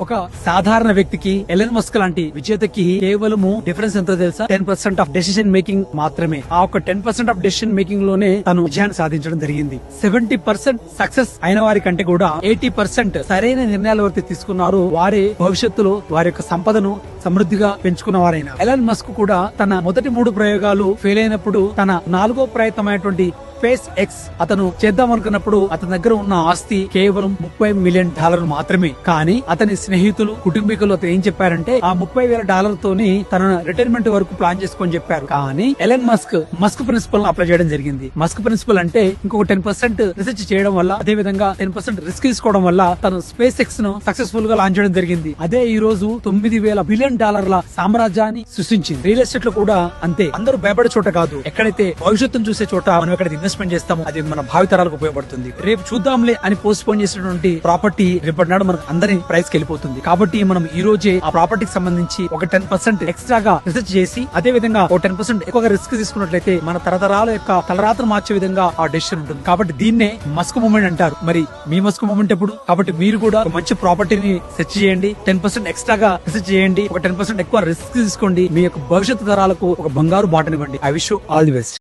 ఒక సాధారణ వ్యక్తికి ఎలన్ మస్క్ లాంటి విజేతకి కేవలము డిఫరెన్స్ ఎంతో తెలుసా? 10% ఆఫ్ డెసిషన్ మేకింగ్ మాత్రమే. ఆ ఒక 10% ఆఫ్ డెసిషన్ మేకింగ్ లోనే తను విజయాన్ని సాధించడం జరిగింది. 70% సక్సెస్ అయిన వారి కంటే కూడా 80% సరైన నిర్ణయాలు ఎవరైతే తీసుకున్నారో వారే భవిష్యత్తులో వారి యొక్క సంపదను సమృద్ధిగా పెంచుకున్న వారైన ఎలన్ మస్క్ కూడా తన మొదటి 3 ప్రయోగాలు ఫెయిల్ అయినప్పుడు తన 4వ ప్రయత్నమైనటువంటి స్పేస్ ఎక్స్ అతను చేద్దాం అనుకున్నప్పుడు అతని దగ్గర ఉన్న ఆస్తి కేవలం $30 మిలియన్ మాత్రమే. కానీ అతని స్నేహితులు కుటుంబీకులు అతను ఏం చెప్పారంటే ఆ $30,000 తోని తన రిటైర్మెంట్ వరకు ప్లాన్ చేసుకొని చెప్పారు. కానీ ఎలన్ మస్క్ ప్రిన్సిపల్ అప్లై చేయడం జరిగింది. మస్క్ ప్రిన్సిపల్ అంటే ఇంకొక 10% రీసెర్చ్ చేయడం వల్ల, అదే విధంగా 10% రిస్క్ తీసుకోవడం వల్ల తను స్పేస్ ఎక్స్ ను సక్సెస్ఫుల్ గా లాంచ్ చేయడం జరిగింది. అదే ఈ రోజు $9,000 బిలియన్ సామ్రాజ్యాన్ని సృష్టించింది. రియల్ ఎస్టేట్ లో కూడా అంతే. అందరూ భయపడే చోట కాదు, ఎక్కడైతే భవిష్యత్తును చూసే చోట మనం ఎక్కడ ఇన్వెస్ట్మెంట్ చేస్తామో అది మన భావితరాలకు ఉపయోగపడుతుంది. రేపు చూద్దాంలే అని పోస్ట్ పోన్ చేసినటువంటి ప్రాపర్టీ రేపటి నాడు మనకు అందరి ప్రైస్ కి వెళ్ళిపోతుంది. కాబట్టి మనం ఈ రోజే ఆ ప్రాపర్టీకి సంబంధించి ఒక 10% ఎక్స్ట్రాగా రీసెర్చ్ చేసి, అదే విధంగా ఒక 10% ఎక్కువగా రిస్క్ తీసుకున్నట్లయితే మన తరతరాల యొక్క తలరాత్ర మార్చే విధంగా ఆ డెసిషన్ ఉంటుంది. కాబట్టి దీన్నే మస్క్ మూమెంట్ అంటారు. మరి మీ మస్క్ మూమెంట్ ఎప్పుడు? కాబట్టి మీరు కూడా ఒక మంచి ప్రాపర్టీని సెర్చ్ చేయండి, 10% ఎక్స్ట్రాగా రీసెర్చ్ చేయండి, ఒక 10% ఎక్కువ రిస్క్ తీసుకోండి, మీ యొక్క భవిష్యత్తు తరాలకు ఒక బంగారు బాటనివ్వండి. I wish you all the best.